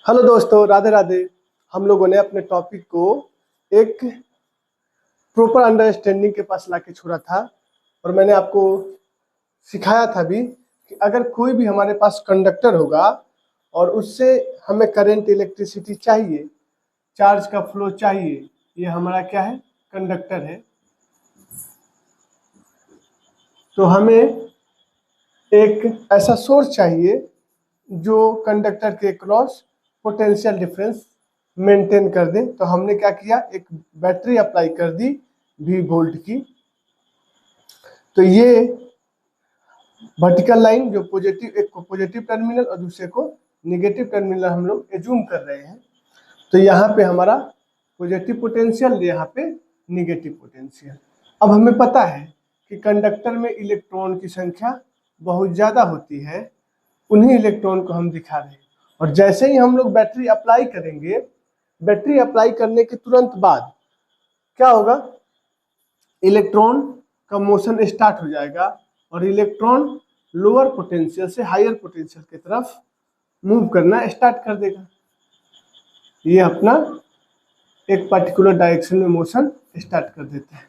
Hello दोस्तों, राधे राधे। हम लोगों ने अपने टॉपिक को एक प्रॉपर अंडरस्टैंडिंग के पास लाके छोड़ा था और मैंने आपको सिखाया था भी कि अगर कोई भी हमारे पास कंडक्टर होगा और उससे हमें करंट इलेक्ट्रिसिटी चाहिए, चार्ज का फ्लो चाहिए, ये हमारा क्या है? कंडक्टर है। तो हमें एक ऐसा सोर्स चाहिए जो कंडक्टर के क्रॉस पोटेंशियल डिफरेंस मेंटेन कर दे। तो हमने क्या किया, एक बैटरी अप्लाई कर दी V वोल्ट की। तो ये वर्टिकल लाइन जो पॉजिटिव, एक को पॉजिटिव टर्मिनल और दूसरे को नेगेटिव टर्मिनल हम लोग एज्यूम कर रहे हैं। तो यहाँ पे हमारा पॉजिटिव पोटेंशियल, यहाँ पे नेगेटिव पोटेंशियल। अब हमें पता है कि कंडक्टर में इलेक्ट्रॉन की संख्या बहुत ज़्यादा होती है, उन्हीं इलेक्ट्रॉन को हम दिखा रहे हैं। और जैसे ही हम लोग बैटरी अप्लाई करेंगे, बैटरी अप्लाई करने के तुरंत बाद क्या होगा? इलेक्ट्रॉन का मोशन स्टार्ट हो जाएगा और इलेक्ट्रॉन लोअर पोटेंशियल से हायर पोटेंशियल की तरफ मूव करना स्टार्ट कर देगा। ये अपना एक पर्टिकुलर डायरेक्शन में मोशन स्टार्ट कर देते हैं।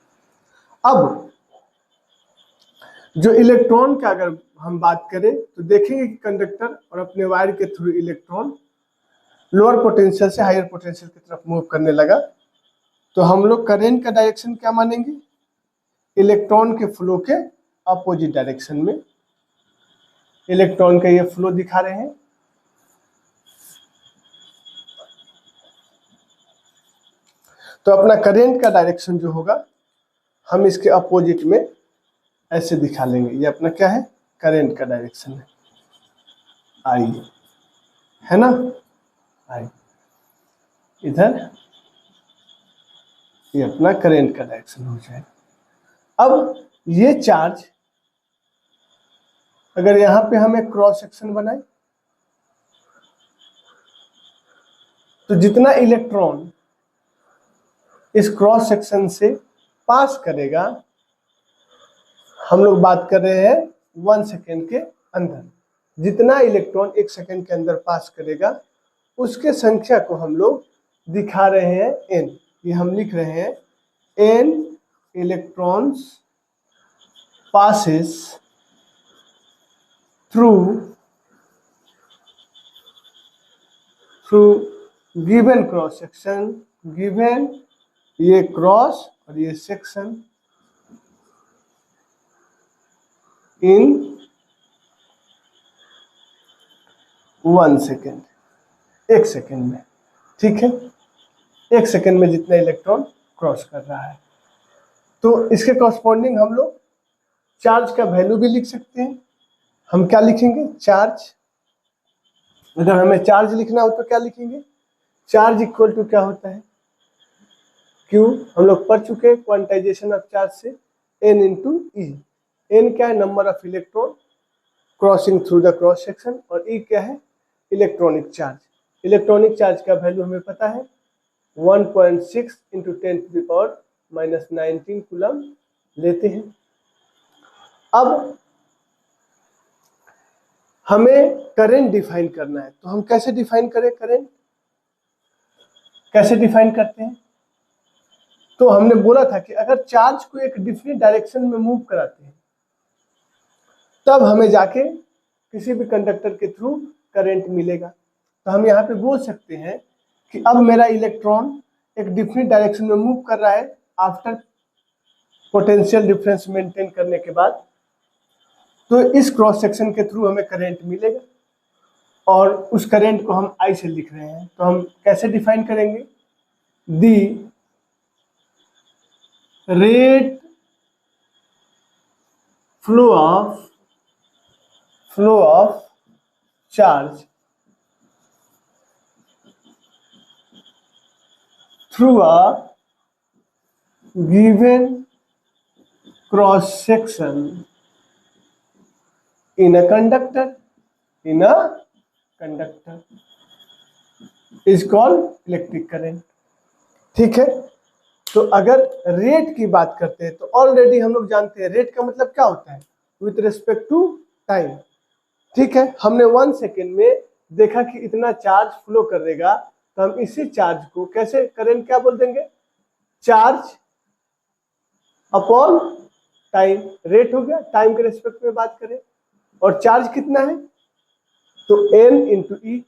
अब जो इलेक्ट्रॉन का अगर हम बात करें तो देखेंगे कि कंडक्टर और अपने वायर के थ्रू इलेक्ट्रॉन लोअर पोटेंशियल से हायर पोटेंशियल की तरफ मूव करने लगा। तो हम लोग करंट का डायरेक्शन क्या मानेंगे? इलेक्ट्रॉन के फ्लो के अपोजिट डायरेक्शन में। इलेक्ट्रॉन का ये फ्लो दिखा रहे हैं। तो अपना करंट का डायरेक्शन जो होगा हम इसके अपोजिट में ऐसे दिखा लेंगे। ये अपना क्या है? करंट का डायरेक्शन है, आई है ना, आई। इधर ये अपना करंट का डायरेक्शन हो जाएगा। अब ये चार्ज अगर यहाँ पे हम एक क्रॉस सेक्शन बनाए तो जितना इलेक्ट्रॉन इस क्रॉस सेक्शन से पास करेगा, हम लोग बात कर रहे हैं 1 सेकेंड के अंदर, जितना इलेक्ट्रॉन 1 सेकेंड के अंदर पास करेगा उसके संख्या को हम लोग दिखा रहे हैं n। ये हम लिख रहे हैं n electrons passes through given cross section, given ये क्रॉस और ये सेक्शन इन 1 सेकेंड, 1 सेकेंड में। ठीक है, 1 सेकेंड में जितना इलेक्ट्रॉन क्रॉस कर रहा है। तो इसके कॉरस्पॉन्डिंग हम लोग चार्ज का वैल्यू भी लिख सकते हैं। हम क्या लिखेंगे? चार्ज। अगर हमें चार्ज लिखना हो तो क्या लिखेंगे? चार्ज इक्वल टू क्या होता है? क्यू। हम लोग पढ़ चुके हैं क्वांटाइजेशन ऑफ चार्ज से, n इंटू ई। n क्या है? Number of electron crossing through the cross section, और ई क्या है? Electronic charge. इलेक्ट्रॉनिक चार्ज का वैल्यू हमें पता है 1.6 इंटू 10⁻⁻19 कूलम लेते हैं। अब हमें करंट डिफाइन करना है, तो हम कैसे डिफाइन करें? करंट कैसे डिफाइन करते हैं? तो हमने बोला था कि अगर चार्ज को एक डिफरेंट डायरेक्शन में मूव कराते हैं तब हमें जाके किसी भी कंडक्टर के थ्रू करंट मिलेगा। तो हम यहाँ पे बोल सकते हैं कि अब मेरा इलेक्ट्रॉन एक डिफरेंट डायरेक्शन में मूव कर रहा है आफ्टर पोटेंशियल डिफरेंस मेंटेन करने के बाद। तो इस क्रॉस सेक्शन के थ्रू हमें करंट मिलेगा और उस करंट को हम I से लिख रहे हैं। तो हम कैसे डिफाइन करेंगे? The rate flow of charge through a given cross section in a conductor is called electric current. ठीक है, तो अगर रेट की बात करते हैं तो ऑलरेडी हम लोग जानते हैं रेट का मतलब क्या होता है? With respect to time. ठीक है, हमने 1 सेकेंड में देखा कि इतना चार्ज फ्लो करेगा, तो हम इसी चार्ज को कैसे करंट क्या बोल देंगे, चार्ज अपॉन टाइम, रेट हो गया, टाइम के रेस्पेक्ट में बात करें। और चार्ज कितना है, तो n इंटू ई,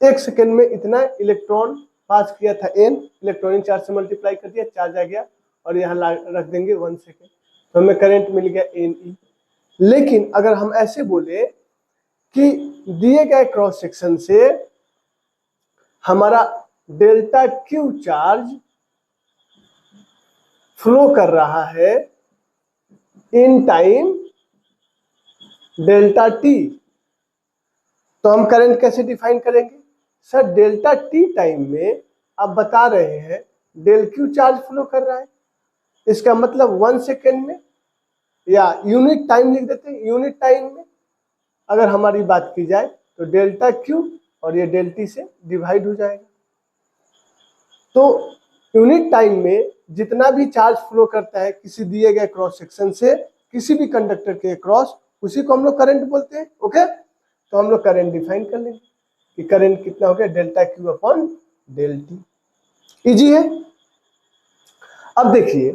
एक सेकेंड में इतना इलेक्ट्रॉन पास किया था, n इलेक्ट्रॉनिक चार्ज से मल्टीप्लाई कर दिया, चार्ज आ गया और यहाँ रख देंगे 1 सेकेंड, तो हमें करंट मिल गया n e। लेकिन अगर हम ऐसे बोले कि दिए गए क्रॉस सेक्शन से हमारा डेल्टा क्यू चार्ज फ्लो कर रहा है इन टाइम डेल्टा टी, तो हम करंट कैसे डिफाइन करेंगे, सर डेल्टा टी टाइम में आप बता रहे हैं डेल क्यू चार्ज फ्लो कर रहा है, इसका मतलब 1 सेकेंड में, या यूनिट टाइम लिख देते हैं, यूनिट टाइम में अगर हमारी बात की जाए तो डेल्टा क्यू और ये डेल टी से डिवाइड हो जाएगा। तो यूनिट टाइम में जितना भी चार्ज फ्लो करता है किसी दिए गए क्रॉस सेक्शन से किसी भी कंडक्टर के क्रॉस, उसी को हम लोग करंट बोलते हैं। ओके, तो हम लोग करंट डिफाइन कर लेंगे कि करंट कितना हो गया, delta Q upon del t. Easy है। अब देखिए,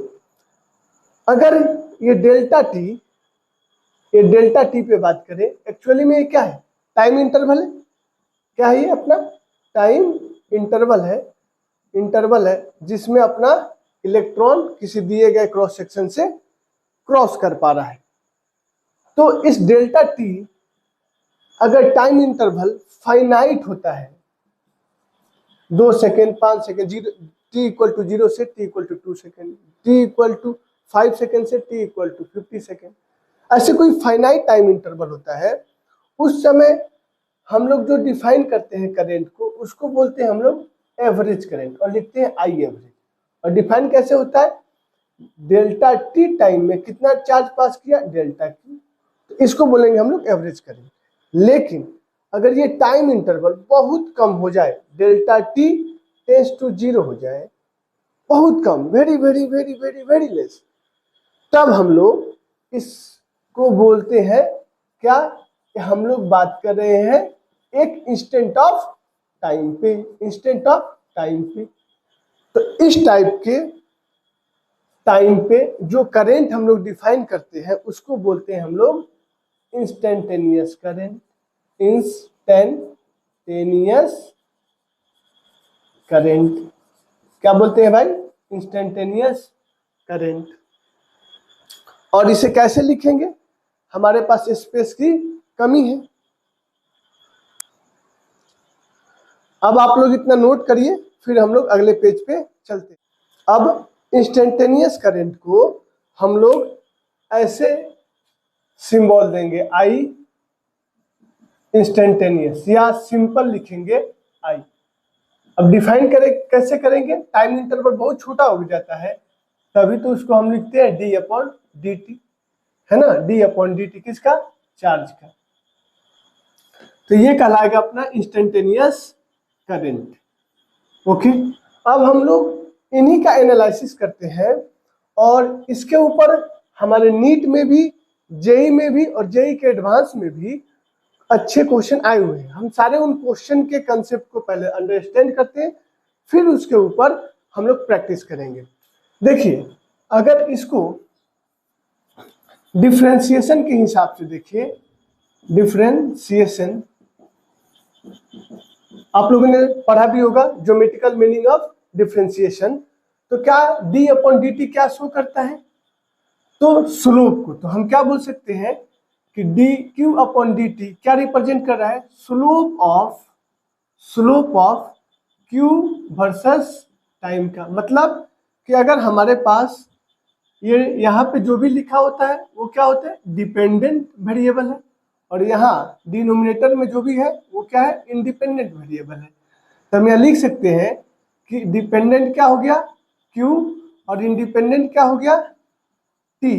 अगर ये डेल्टा टी पे बात करें, एक्चुअली में ये क्या है, टाइम इंटरवल है। क्या है ये, अपना टाइम इंटरवल है जिसमें अपना इलेक्ट्रॉन किसी दिए गए क्रॉस सेक्शन से क्रॉस कर पा रहा है। तो इस डेल्टा टी अगर टाइम इंटरवल फाइनाइट होता है, 2 second, 5 second, t equal to 0 से t equal to 2 second, t equal to 5 second से टी इक्वल टू 50 सेकेंड, ऐसे कोई फाइनाइट टाइम इंटरवल होता है, उस समय हम लोग जो डिफाइन करते हैं करंट को, उसको बोलते हैं हम लोग एवरेज करंट, और लिखते हैं आई एवरेज। और डिफाइन कैसे होता है, डेल्टा टी टाइम में कितना चार्ज पास किया, डेल्टा क्यू, तो इसको बोलेंगे हम लोग एवरेज करंट। लेकिन अगर ये टाइम इंटरवल बहुत कम हो जाए, डेल्टा टी टेंड्स टू 0 हो जाए, बहुत कम, very very very very very less, तब हम लोग इसको बोलते हैं क्या, हम लोग बात कर रहे हैं एक इंस्टेंट ऑफ टाइम पे, इंस्टेंट ऑफ टाइम पे। तो इस टाइप के टाइम पे जो करंट हम लोग डिफाइन करते हैं उसको बोलते हैं हम लोग इंस्टेंटेनियस करंट, इंस्टेंटेनियस करंट। क्या बोलते हैं भाई, इंस्टेंटेनियस करंट। और इसे कैसे लिखेंगे, हमारे पास स्पेस की कमी है। अब आप लोग इतना नोट करिए, फिर हम लोग अगले पेज पे चलते। अब इंस्टेंटेनियस करंट को हम लोग ऐसे सिंबल देंगे, आई इंस्टेंटेनियस, या सिंपल लिखेंगे आई। अब डिफाइन करें, कैसे करेंगे, टाइम इंटरवल बहुत छोटा हो जाता है, तभी तो उसको हम लिखते हैं डी अपॉन डी टी, है ना, डी अपॉन डी टी किसका, चार्ज का। तो ये कहलाएगा अपना इंस्टेंटेनियस करंट। ओके, अब हम लोग इन्हीं का एनालिसिस करते हैं, और इसके ऊपर हमारे नीट में भी, जेई में भी और जेई के एडवांस में भी अच्छे क्वेश्चन आए हुए हैं। हम सारे उन क्वेश्चन के कंसेप्ट को पहले अंडरस्टैंड करते हैं, फिर उसके ऊपर हम लोग प्रैक्टिस करेंगे। देखिए, अगर इसको डिफरेंशिएशन के हिसाब से देखिए, डिफरेंशिएशन आप लोगों ने पढ़ा भी होगा, ज्योमेट्रिकल मीनिंग ऑफ डिफरेंशिएशन। तो क्या डी अपॉन डी टी क्या शो करता है, तो स्लोप को, तो हम क्या बोल सकते हैं कि D q upon d T क्या रिप्रेजेंट कर रहा है, slope of Q versus time का। मतलब कि अगर हमारे पास ये यहाँ पे जो भी लिखा होता है वो क्या होता है, डिपेंडेंट वेरिएबल है, और यहाँ डिनोमिनेटर में जो भी है वो क्या है, इंडिपेंडेंट वेरिएबल है। तो हम यहाँ लिख सकते हैं कि डिपेंडेंट क्या हो गया, Q, और इंडिपेंडेंट क्या हो गया, T।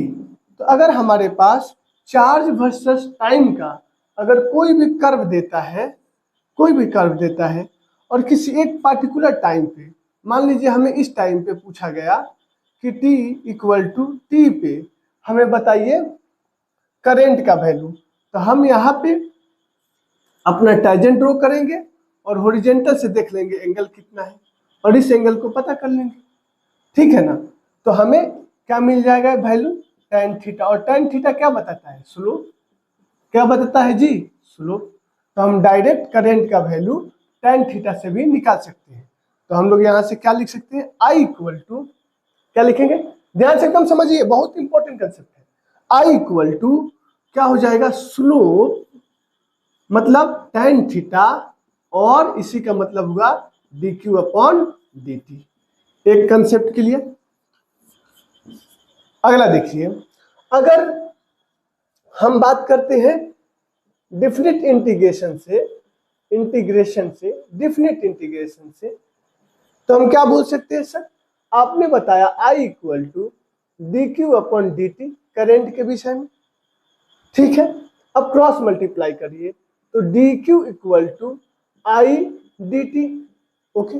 तो अगर हमारे पास चार्ज वर्सेस टाइम का अगर कोई भी कर्व देता है, और किसी एक पार्टिकुलर टाइम पे, मान लीजिए हमें इस टाइम पे पूछा गया कि T इक्वल टू T पे हमें बताइए करंट का वैल्यू, तो हम यहाँ पे अपना टैंजेंट ड्रॉ करेंगे और हॉरिजॉन्टल से देख लेंगे एंगल कितना है और इस एंगल को पता कर लेंगे, ठीक है ना। तो हमें क्या मिल जाएगा वैल्यू tan थीटा, और tan थीटा क्या बताता है, स्लोप। क्या बताता है जी, स्लोप। तो हम डायरेक्ट करंट का वैल्यू tan थीटा से भी निकाल सकते हैं। तो हम लोग यहाँ से क्या लिख सकते हैं, I इक्वल टू क्या लिखेंगे, ध्यान से एकदम समझिए, बहुत इंपॉर्टेंट कंसेप्ट है। I इक्वल टू क्या हो जाएगा, स्लोप मतलब tan थीटा और इसी का मतलब हुआ dq अपॉन dt। एक कंसेप्ट के लिए। अगला देखिए, अगर हम बात करते हैं डिफिनिट इंटीग्रेशन से, डिफिनिट इंटीग्रेशन से, तो हम क्या बोल सकते हैं सर, आपने बताया I equal to dq upon dt current के विषय में, ठीक है। अब क्रॉस मल्टीप्लाई करिए तो dq equal to I dt, okay.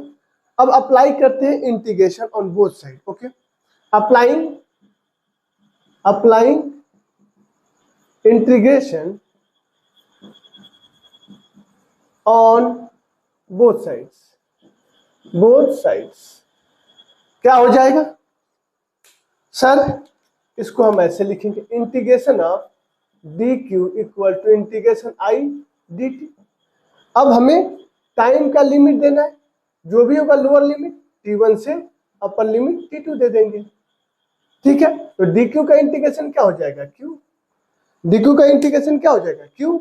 अब अप्लाई करते हैं integration on both side, okay. Applying integration on both sides क्या हो जाएगा सर, इसको हम ऐसे लिखेंगे, integration of dq equal to integration I dt। अब हमें टाइम का लिमिट देना है, जो भी होगा लोअर लिमिट t1 से अपर लिमिट t2 दे देंगे, ठीक है। तो dq का इंटीग्रेशन क्या हो जाएगा, q, dq का इंटीग्रेशन क्या हो जाएगा, q।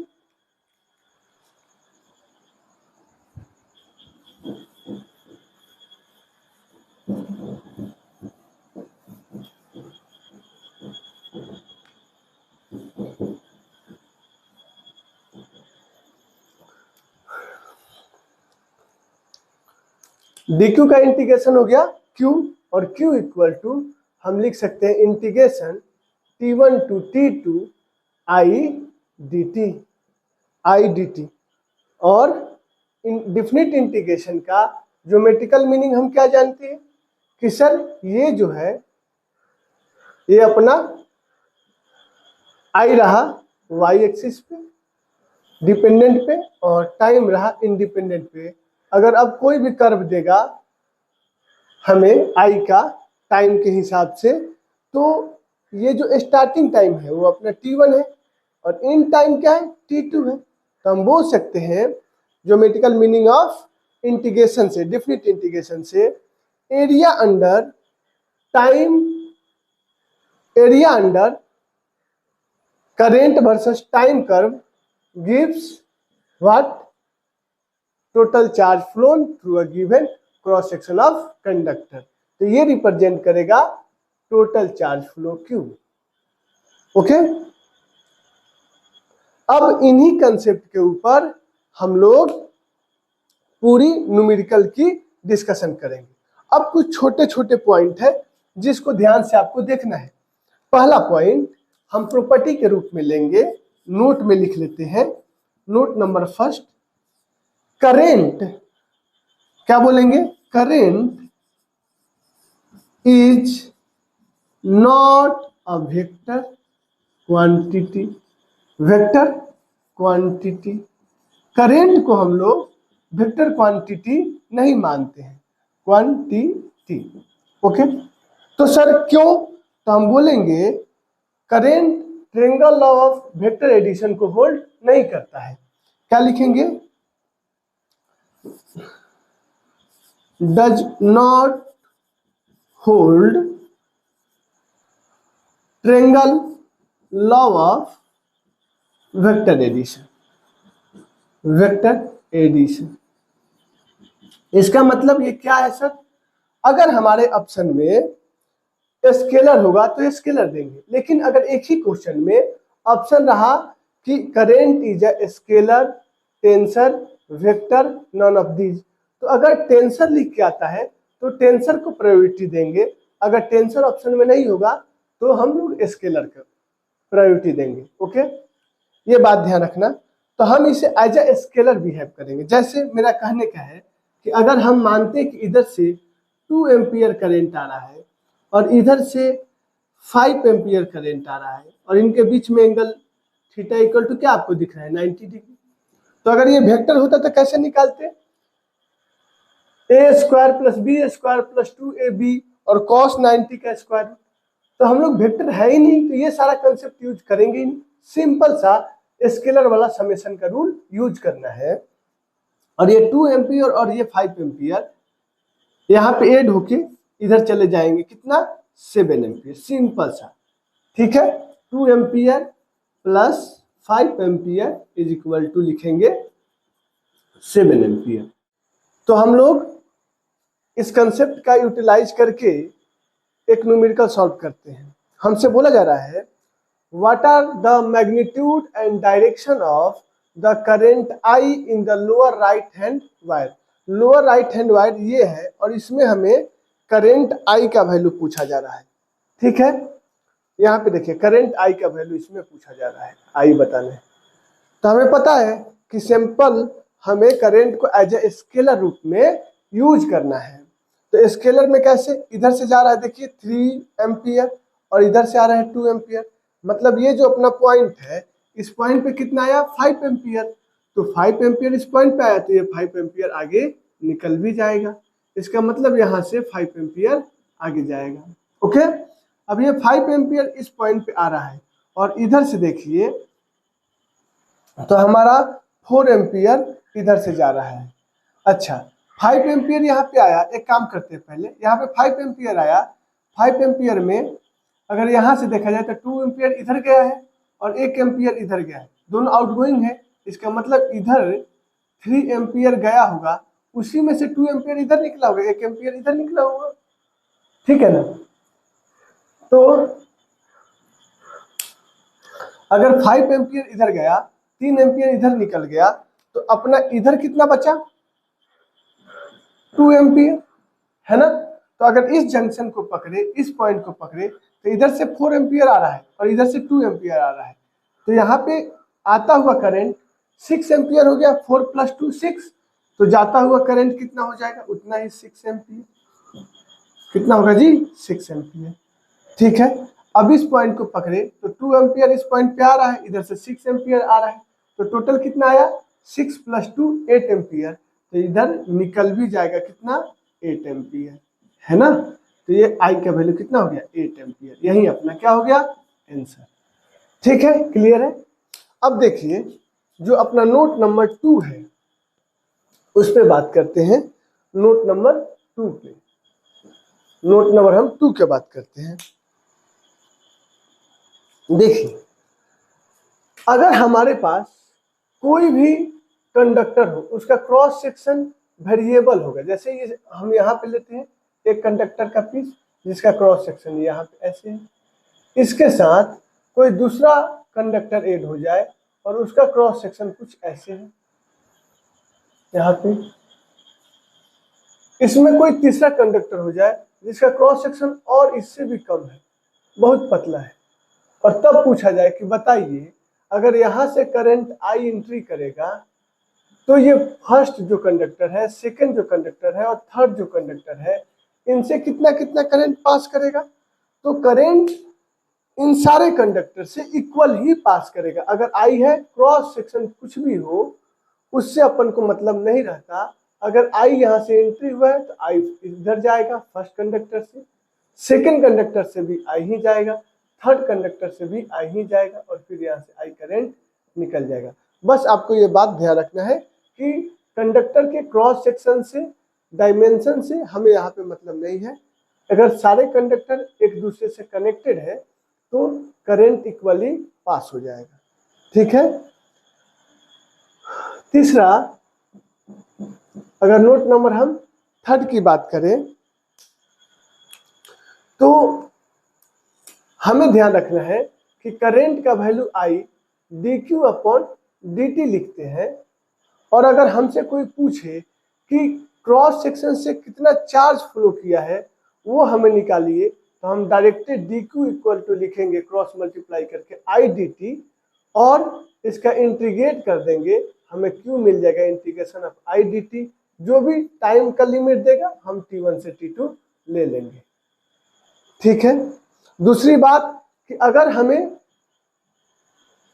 dq का इंटीग्रेशन हो गया q, और q इक्वल टू हम लिख सकते हैं integration t1 to t2 I dt। और डिफिनिट इंटीग्रेशन का ज्योमेट्रिकल मीनिंग हम क्या जानते हैं कि सर ये जो है ये अपना I रहा y एक्सिस पे डिपेंडेंट पे और टाइम रहा इंडिपेंडेंट पे। अगर अब कोई भी कर्व देगा हमें I का टाइम के हिसाब से, तो ये जो स्टार्टिंग टाइम है वो अपना t1 है और इन टाइम क्या है, t2 है। तो हम बोल सकते हैं ज्योमेट्रिकल मीनिंग ऑफ इंटीग्रेशन से, डिफिनिट इंटीग्रेशन से, area under current versus time curve gives what, total charge phloem through a given cross section of conductor. तो ये रिप्रेजेंट करेगा total charge flow Q, okay. अब इन्हीं कंसेप्ट के ऊपर हम लोग पूरी न्यूमेरिकल की डिस्कशन करेंगे। अब कुछ छोटे छोटे पॉइंट है जिसको ध्यान से आपको देखना है। पहला पॉइंट हम प्रॉपर्टी के रूप में लेंगे, नोट में लिख लेते हैं, नोट नंबर फर्स्ट, करेंट क्या बोलेंगे, current is not a vector quantity, vector quantity. Current को हम लोग वेक्टर क्वांटिटी नहीं मानते हैं, क्वांटिटी, ओके। तो सर क्यों, तो हम बोलेंगे current triangle law of vector addition को होल्ड नहीं करता है। क्या लिखेंगे, does not hold triangle law of vector addition, vector addition. इसका मतलब ये क्या है सर, अगर हमारे ऑप्शन में स्केलर होगा तो स्केलर देंगे, लेकिन अगर एक ही क्वेश्चन में ऑप्शन रहा कि current is a scalar, tensor, vector, none of these, तो अगर टेंसर लिख के आता है तो टेंसर को प्रायोरिटी देंगे, अगर टेंसर ऑप्शन में नहीं होगा तो हम लोग स्केलर को प्रायोरिटी देंगे, ओके। ये बात ध्यान रखना। तो हम इसे एज ए स्केलर बिहेव करेंगे। जैसे मेरा कहने का है कि अगर हम मानते हैं कि इधर से 2 एम्पियर करेंट आ रहा है और इधर से 5 एम्पियर करेंट आ रहा है और इनके बीच में एंगल थीटा इक्वल टू क्या आपको दिख रहा है, 90 डिग्री। तो अगर ये वेक्टर होता तो कैसे निकालते, A square plus B square plus 2ab और cos 90 का स्क्वायर। तो हम लोग वेक्टर है ही नहीं तो ये सारा कंसेप्ट यूज करेंगे ही नहीं, सिंपल सा स्केलर वाला समेशन का रूल यूज करना है। और ये 2 एम्पियर और ये 5 एम्पियर यहाँ पे ऐड होके इधर चले जाएंगे, कितना 7 एम्पियर, सिंपल सा। ठीक है, 2 ampere plus 5 ampere is equal to लिखेंगे 7 एम्पियर। तो हम लोग इस कंसेप्ट का यूटिलाइज करके एक न्यूमेरिकल सॉल्व करते हैं। हमसे बोला जा रहा है what are the magnitude and direction of the current I in the lower right hand wire. Lower right hand wire ये है और इसमें हमें करेंट आई का वैल्यू पूछा जा रहा है। ठीक है, यहाँ पे देखिए करेंट आई का वैल्यू इसमें पूछा जा रहा है, आई बताने। तो हमें पता है कि सिंपल हमें करंट को एज ए स्केलर रूप में यूज करना है। तो स्केलर में कैसे, इधर से जा रहा है देखिए 3 एम्पियर और इधर से आ रहा है 2 एम्पियर, मतलब ये जो अपना पॉइंट है इस पॉइंट पे कितना आया 5 एम्पियर। तो 5 एम्पियर इस पॉइंट पे आया तो ये 5 एम्पियर आगे निकल भी जाएगा, इसका मतलब यहाँ से 5 एम्पियर आगे जाएगा। ओके, अब ये 5 एम्पियर इस पॉइंट पे आ रहा है और इधर से देखिए तो हमारा 4 एम्पियर इधर से जा रहा है। अच्छा, 5 एम्पियर यहाँ पे आया, एक काम करते हैं पहले यहाँ पे 5 एम्पियर आया, 5 एम्पियर में अगर यहाँ से देखा जाए तो 2 एम्पियर इधर गया है और 1 एम्पियर इधर गया है, दोनों आउटगोइंग है, इसका मतलब इधर 3 एम्पियर गया होगा, उसी में से 2 एम्पियर इधर निकला होगा, 1 एम्पियर इधर निकला होगा। ठीक है ना, तो अगर 5 एम्पियर इधर गया, 3 एम्पियर इधर निकल गया, तो अपना इधर कितना बचा 2 एम्पियर, है ना। तो अगर इस जंक्शन को पकड़े, इस पॉइंट को पकड़े, तो इधर से 4 एम्पियर आ रहा है और इधर से 2 एम्पियर आ रहा है, तो यहाँ पे आता हुआ करंट 6 एम्पियर हो गया, 4 + 2 6, तो जाता हुआ करंट कितना हो जाएगा उतना ही 6 एम्पियर, कितना होगा जी 6 एम्पियर। ठीक है, अब इस पॉइंट को पकड़े तो 2 एम्पियर इस पॉइंट पे आ रहा है, इधर से 6 एम्पियर आ रहा है, तो टोटल कितना आया 6 + 2 8 एम्पियर, तो इधर निकल भी जाएगा कितना 8 एम्पियर, है ना। तो ये आई का वैल्यू कितना हो गया 8 एम्पियर, यही अपना क्या हो गया आंसर। ठीक है, क्लियर है। अब देखिए जो अपना नोट नंबर 2 है उस पे बात करते हैं, नोट नंबर 2 पे, नोट नंबर हम 2 के बात करते हैं। देखिए अगर हमारे पास कोई भी कंडक्टर हो, उसका क्रॉस सेक्शन वेरिएबल होगा, जैसे ये हम यहाँ पे लेते हैं एक कंडक्टर का पीस जिसका क्रॉस सेक्शन यहाँ पे ऐसे है, इसके साथ कोई दूसरा कंडक्टर ऐड हो जाए और उसका क्रॉस सेक्शन कुछ ऐसे है यहाँ पे, इसमें कोई तीसरा कंडक्टर हो जाए जिसका क्रॉस सेक्शन और इससे भी कम है, बहुत पतला है, और तब पूछा जाए कि बताइए अगर यहाँ से करंट आई एंट्री करेगा तो ये फर्स्ट जो कंडक्टर है, सेकंड जो कंडक्टर है और थर्ड जो कंडक्टर है, इनसे कितना कितना करंट पास करेगा, तो करंट इन सारे कंडक्टर से इक्वल ही पास करेगा। अगर आई है, क्रॉस सेक्शन कुछ भी हो उससे अपन को मतलब नहीं रहता, अगर आई यहाँ से एंट्री हुआ है तो आई इधर जाएगा फर्स्ट कंडक्टर से, सेकंड कंडक्टर से भी आई ही जाएगा, थर्ड कंडक्टर से भी आई ही जाएगा और फिर यहाँ से आई करंट निकल जाएगा। बस आपको ये बात ध्यान रखना है कि कंडक्टर के क्रॉस सेक्शन से, डायमेंशन से हमें यहाँ पे मतलब नहीं है, अगर सारे कंडक्टर एक दूसरे से कनेक्टेड है तो करंट इक्वली पास हो जाएगा। ठीक है, तीसरा अगर नोट नंबर हम 3 की बात करें तो हमें ध्यान रखना है कि करंट का वैल्यू आई dq/dt लिखते हैं, और अगर हमसे कोई पूछे कि क्रॉस सेक्शन से कितना चार्ज फ्लो किया है वो हमें निकालिए, तो हम डायरेक्टली dq = लिखेंगे क्रॉस मल्टीप्लाई करके i dt और इसका इंटीग्रेट कर देंगे, हमें q मिल जाएगा इंटीग्रेशन ऑफ i dt, जो भी टाइम का लिमिट देगा हम t1 से t2 ले लेंगे। ठीक है, दूसरी बात कि अगर हमें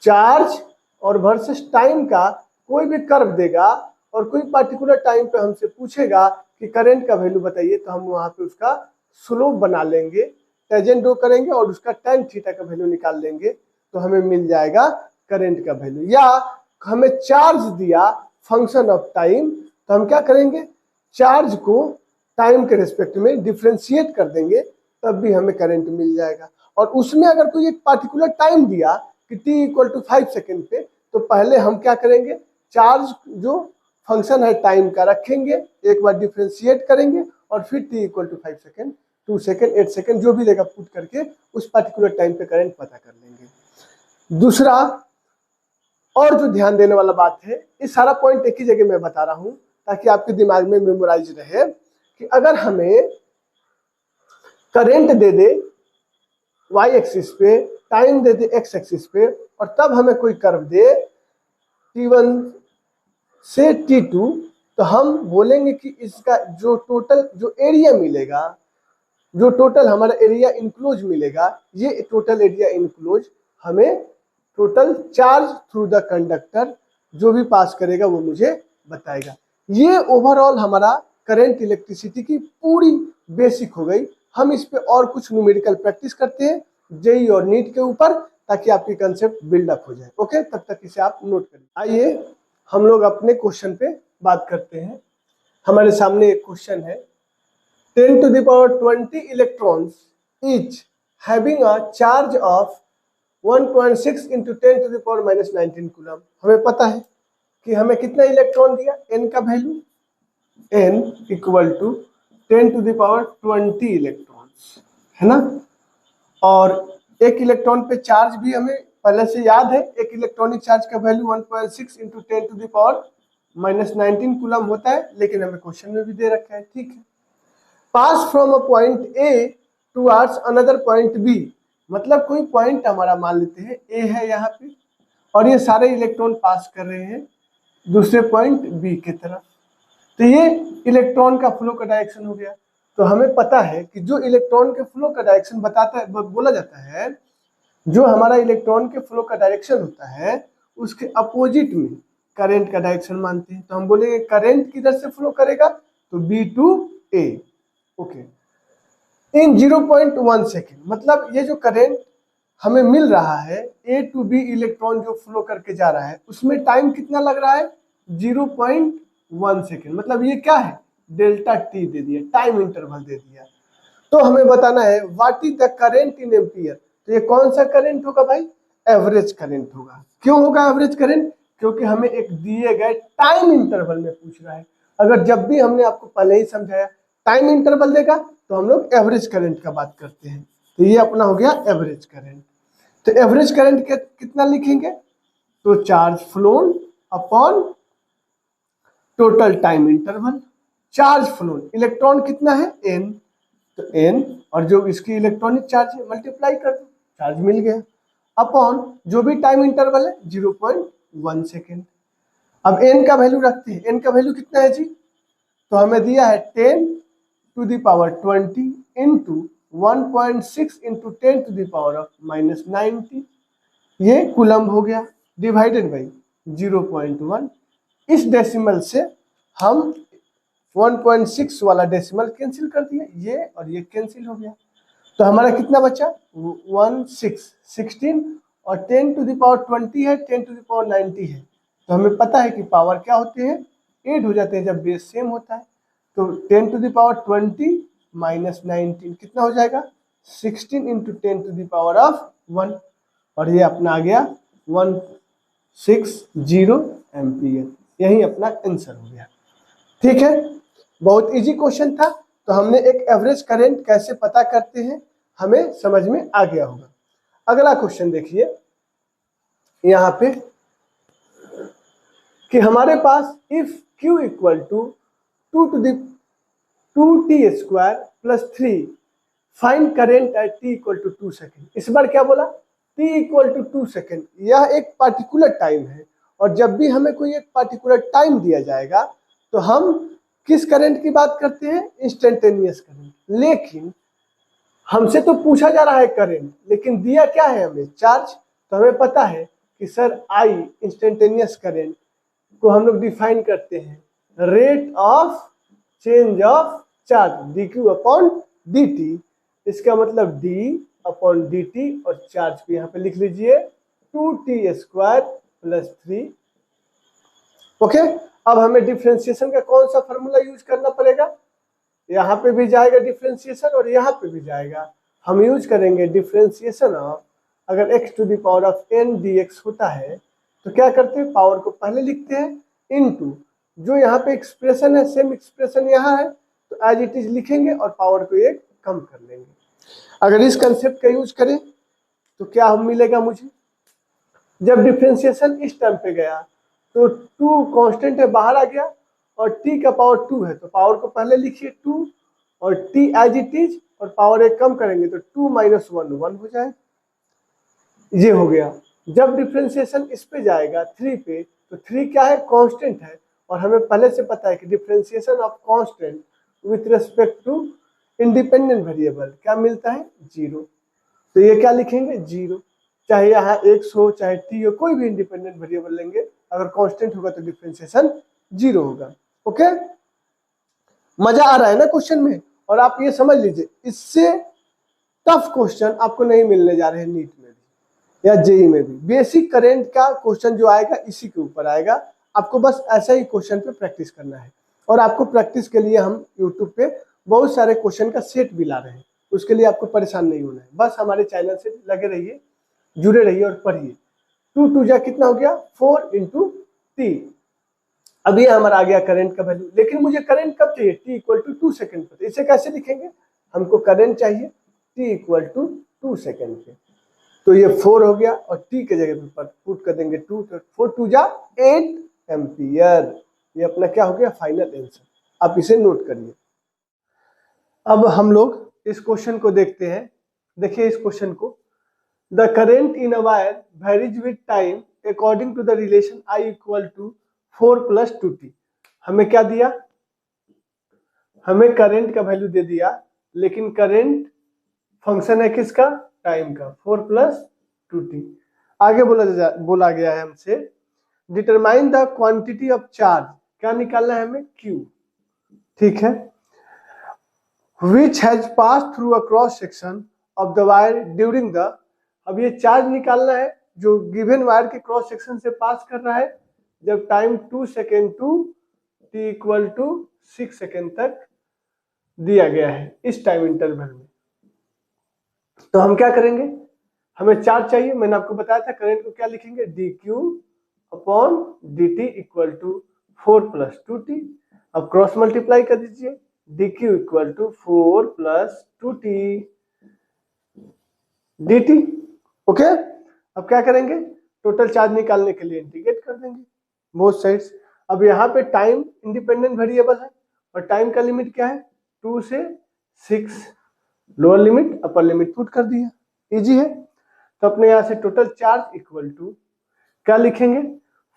चार्ज और वर्सेस टाइम का कोई भी कर्व देगा और कोई पार्टिकुलर टाइम पे हमसे पूछेगा कि करंट का वैल्यू बताइए, तो हम वहां पे उसका स्लोप बना लेंगे, टेंजेंट ड्रॉ करेंगे और उसका tan थीटा का वैल्यू निकाल लेंगे, तो हमें मिल जाएगा करंट का वैल्यू। या हमें चार्ज दिया फंक्शन ऑफ टाइम, तो हम क्या करेंगे, चार्ज को टाइम के रिस्पेक्ट में डिफ्रेंशिएट कर देंगे, तब भी हमें करंट मिल जाएगा। और उसमें अगर कोई एक पार्टिकुलर टाइम दिया कि t इक्वल टू 5 सेकेंड पे, तो पहले हम क्या करेंगे, चार्ज जो फंक्शन है टाइम का रखेंगे, एक बार डिफ्रेंशिएट करेंगे और फिर t equal to 5 second, 2 second, 8 second जो भी देगा पुट करके उस पार्टिकुलर टाइम पे करंट पता कर लेंगे। दूसरा और जो ध्यान देने वाला बात है, ये सारा पॉइंट एक ही जगह मैं बता रहा हूं ताकि आपके दिमाग में मेमोराइज रहे, कि अगर हमें करंट दे दे y एक्सिस पे, टाइम दे दे x एक्सिस पे, और तब हमें कोई कर्व दे t1 से t2, तो हम बोलेंगे कि इसका जो टोटल जो एरिया मिलेगा, जो टोटल हमारा एरिया इनक्लोज मिलेगा, ये टोटल एरिया इनक्लोज हमें total charge through the conductor जो भी पास करेगा वो मुझे बताएगा। ये ओवरऑल हमारा करंट इलेक्ट्रिसिटी की पूरी बेसिक हो गई। हम इस पे और कुछ न्यूमेरिकल प्रैक्टिस करते हैं जेई और नीट के ऊपर, ताकि आपकी कंसेप्ट बिल्डअप हो जाए। ओके, तब तक इसे आप नोट करिए। आइए हम लोग अपने क्वेश्चन पे बात करते हैं। हमारे सामने एक क्वेश्चन है, 10 to the power 20 electrons each having a charge of 1.6 into 10 to the power minus 19 coulomb. हमें पता है कि हमें कितना इलेक्ट्रॉन दिया, n का value, n equal to 10 to the power 20 electrons, है ना। और एक इलेक्ट्रॉन पे चार्ज भी हमें पहले से याद है, एक इलेक्ट्रॉनिक चार्ज का value 1.6 into 10 to the power minus 19 coulomb होता है, लेकिन हमें क्वेश्चन में भी दे रखा है। ठीक है, pass from a point A towards another point B, मतलब कोई पॉइंट हमारा मान लेते हैं ए है यहाँ पे, और ये सारे इलेक्ट्रॉन पास कर रहे हैं दूसरे पॉइंट बी की तरफ, तो ये इलेक्ट्रॉन का फ्लो का डायरेक्शन हो गया। तो हमें पता है कि जो इलेक्ट्रॉन के फ्लो का डायरेक्शन बताता है, बोला जाता है, जो हमारा इलेक्ट्रॉन के फ्लो का डायरेक्शन होता है उसके अपोजिट में करंट का डायरेक्शन मानते हैं। तो हम बोलेंगे करंट किधर से फ्लो करेगा, तो B to A. Okay, in 0.1 second, मतलब ये जो करंट हमें मिल रहा है ए टू बी इलेक्ट्रॉन जो फ्लो करके जा रहा है, उसमें टाइम कितना लग रहा है, 0.1 सेकेंड। मतलब ये क्या है, डेल्टा टी दे दिया, टाइम इंटरवल दे दिया। तो हमें बताना है what is the current in ampere. तो ये कौन सा करंट होगा भाई, एवरेज करंट होगा। क्यों होगा एवरेज करंट, क्योंकि हमें एक दिए गए टाइम इंटरवल में पूछ रहा है। अगर जब भी हमने आपको पहले ही समझाया टाइम इंटरवल देगा तो हम लोग एवरेज करंट का बात करते हैं। तो ये अपना हो गया एवरेज करंट। तो एवरेज करंट कितना लिखेंगे, तो charge phloem upon total time interval. Charge phloem, electron कितना है n, तो n, और जो इसकी इलेक्ट्रॉनिक चार्ज है मल्टीप्लाई कर दो, चार्ज मिल गया, अपॉन जो भी टाइम इंटरवल है 0.1 सेकेंड। अब n का वैल्यू रखते हैं, n का वैल्यू कितना है जी, तो हमें दिया है 10 to the power 20 into 1.6 into 10 to the power of minus 90, ये कूलम हो गया, डिवाइडेड बाई 0.1। इस डेसिमल से हम 1.6 वाला डेसिमल कैंसिल कर दिया, ये और ये कैंसिल हो गया, तो हमारा कितना बचा 16 और 10 to the power 20 है, 10 to the power 90 है। तो हमें पता है कि पावर क्या होते हैं, ऐड हो जाते हैं जब बेस सेम होता है। तो 10 to the power 20 माइनस 19 कितना हो जाएगा, 16 into 10 to the power of 1, और ये अपना आ गया 160 एम्पियर। यही अपना आंसर हो गया। ठीक है, बहुत इजी क्वेश्चन था। तो हमने एक एवरेज करंट कैसे पता करते हैं हमें समझ में आ गया होगा। अगला क्वेश्चन देखिए यहाँ पे कि हमारे पास if Q equal to 2t square plus 3 find current at t equal to 2 second. इस बार क्या बोला, t इक्वल टू 2 सेकेंड। यह एक पार्टिकुलर टाइम है, और जब भी हमें कोई एक पार्टिकुलर टाइम दिया जाएगा तो हम किस करंट की बात करते हैं, इंस्टेंटेनियस करंट। लेकिन हमसे तो पूछा जा रहा है करंट, लेकिन दिया क्या है हमें, चार्ज। तो हमें पता है कि सर I इंस्टेंटेनियस करंट को हम लोग डिफाइन करते हैं rate of change of charge D q upon d T. इसका मतलब d अपॉन डी टी और चार्ज को यहाँ पे लिख लीजिए 2t स्क्वायर प्लस 3। ओके, अब हमें डिफ्रेंशिएशन का कौन सा फॉर्मूला यूज करना पड़ेगा? यहाँ पे भी जाएगा डिफ्रेंशिएशन और यहाँ पे भी जाएगा। हम यूज करेंगे डिफ्रेंशिएशन ऑफ, अगर x to the power of n dx होता है तो क्या करते हैं, पावर को पहले लिखते हैं इनटू जो यहाँ पे एक्सप्रेशन है सेम एक्सप्रेशन यहाँ है तो एज इट इज लिखेंगे और पावर को एक कम कर लेंगे। अगर इस कंसेप्ट का यूज करें तो क्या मिलेगा मुझे, जब डिफ्रेंशिएशन इस टर्म पे गया तो 2 कांस्टेंट है बाहर आ गया और t का पावर 2 है तो पावर को पहले लिखिए 2 और t एज इट इज और पावर एक कम करेंगे तो 2 माइनस 1 1 हो जाए। ये हो गया। जब डिफ्रेंशिएशन इस पे जाएगा 3 पे तो 3 क्या है, कांस्टेंट है और हमें पहले से पता है कि differentiation of constant with respect to independent variable क्या मिलता है, 0। तो ये क्या लिखेंगे, 0। चाहे यहाँ x हो चाहे t हो, कोई भी इंडिपेंडेंट वेरिएबल लेंगे, अगर कांस्टेंट होगा तो डिफ्रेंशिएशन 0 होगा। ओके, मजा आ रहा है ना क्वेश्चन में? और आप ये समझ लीजिए इससे टफ क्वेश्चन आपको नहीं मिलने जा रहे हैं नीट में भी या जेई में भी। बेसिक करंट का क्वेश्चन जो आएगा इसी के ऊपर आएगा, आपको बस ऐसा ही क्वेश्चन पे प्रैक्टिस करना है। और आपको प्रैक्टिस के लिए हम यूट्यूब पे बहुत सारे क्वेश्चन का सेट भी ला रहे हैं, उसके लिए आपको परेशान नहीं होना है, बस हमारे चैनल से लगे रहिए, जुड़े रहिए और पढ़िए। 2 2 जा कितना हो गया, 4 इंटू टी। अब ये हमारा आ गया करंट का वैल्यू, लेकिन मुझे करंट कब चाहिए, t इक्वल टू 2 सेकेंड पर। इसे कैसे लिखेंगे, हमको करंट चाहिए t इक्वल टू 2 सेकेंड पे, तो ये 4 हो गया और t के जगह पर पुट कर देंगे 2, तो 4 2 जा 8 एम्पियर। ये अपना क्या हो गया, फाइनल आंसर। आप इसे नोट करिए। अब हम लोग इस क्वेश्चन को देखते हैं। देखिए इस क्वेश्चन को, the current in a wire varies with time according to the relation I equal to 4 plus 2t। हमें क्या दिया, हमें करंट का वैल्यू दे दिया, लेकिन करंट फंक्शन है किसका, टाइम का, 4 प्लस 2t। आगे बोला गया है हमसे determine the quantity of charge, क्या निकालना है हमें, q। ठीक है, which has passed through a cross section of the wire during the, अब ये चार्ज निकालना है जो गिवन वायर के क्रॉस सेक्शन से पास कर रहा है जब time 2 second to t equal to 6 second तक दिया गया है इस टाइम इंटरवल में। तो हम क्या करेंगे, हमें चार्ज चाहिए, मैंने आपको बताया था करंट को क्या लिखेंगे, d q upon d t equal to 4 plus 2t। अब क्रॉस मल्टीप्लाई कर दीजिए, d q equal to 4 plus 2t d t. Okay, अब क्या करेंगे, टोटल चार्ज निकालने के लिए इंटीग्रेट कर देंगे बोथ साइड्स। अब यहाँ पे टाइम इंडिपेंडेंट वेरिएबल है और टाइम का लिमिट क्या है, 2 से 6, lower limit upper limit put कर दिया, इजी है। तो अपने यहाँ से टोटल चार्ज इक्वल टू क्या लिखेंगे,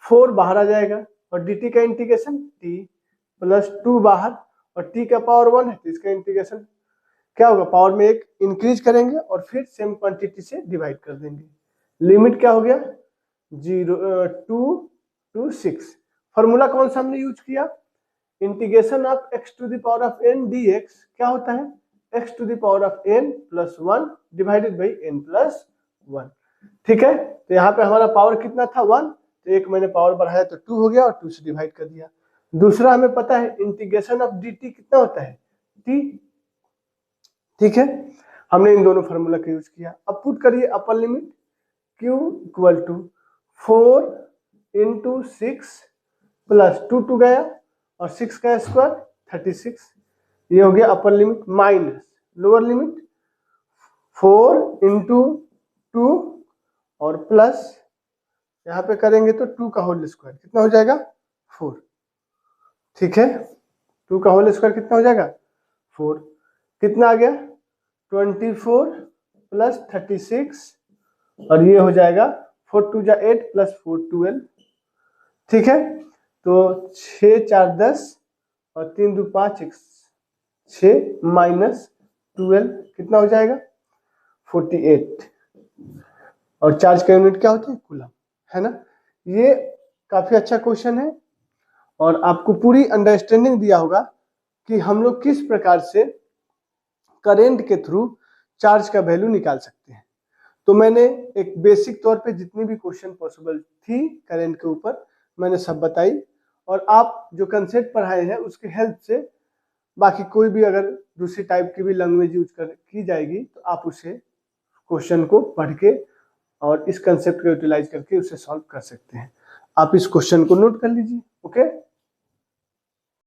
4 बाहर आ जाएगा और dt का इंटीग्रेशन t प्लस 2 बाहर और t का पावर 1 है तो इसका इंटीग्रेशन क्या होगा, पावर में एक इंक्रीज करेंगे और फिर सेम क्वांटिटी से डिवाइड कर देंगे। लिमिट क्या हो गया, 2 to 6। फॉर्मूला कौन सा हमने यूज किया, integration of x to the power of n dx क्या होता है, x to the power of n plus 1 divided by n plus 1। ठीक है, तो यहाँ पे हमारा पावर कितना था, 1, तो एक मैंने पावर बढ़ाया तो 2 हो गया और 2 से डिवाइड कर दिया। दूसरा हमें पता है इंटीग्रेशन ऑफ dt कितना होता है, t। ठीक है, हमने इन दोनों फार्मूला का यूज किया। अब पुट करिए upper limit q equal to 4 into 6 plus 2 2 गया और 6 का स्क्वायर 36, ये हो गया upper limit, minus lower limit 4 into 2 और प्लस यहाँ पे करेंगे तो 2 का होल स्क्वायर कितना हो जाएगा, 4। ठीक है, 2 का होल स्क्वायर कितना हो जाएगा, 4। कितना आ गया, 24 प्लस 36 और ये हो जाएगा 4 2 जा 8 प्लस 4 12। ठीक है, तो 6 4 10 और 3 2 5 6 माइनस 12 कितना हो जाएगा, 48। और चार्ज का यूनिट क्या होता है, कूलम, है ना। ये काफी अच्छा क्वेश्चन है और आपको पूरी अंडरस्टैंडिंग दिया होगा कि हम लोग किस प्रकार से करंट के थ्रू चार्ज का वैल्यू निकाल सकते हैं। तो मैंने एक बेसिक तौर पे जितनी भी क्वेश्चन पॉसिबल थी करंट के ऊपर मैंने सब बताई, और आप जो कंसेप्ट पढ़ाए हैं उसके हेल्प से बाकी कोई भी अगर दूसरी टाइप की भी लैंग्वेज यूज की जाएगी तो आप उसे क्वेश्चन को पढ़ के और इस कंसेप्ट को यूटिलाइज करके उसे सॉल्व कर सकते हैं। आप इस क्वेश्चन को नोट कर लीजिए। ओके।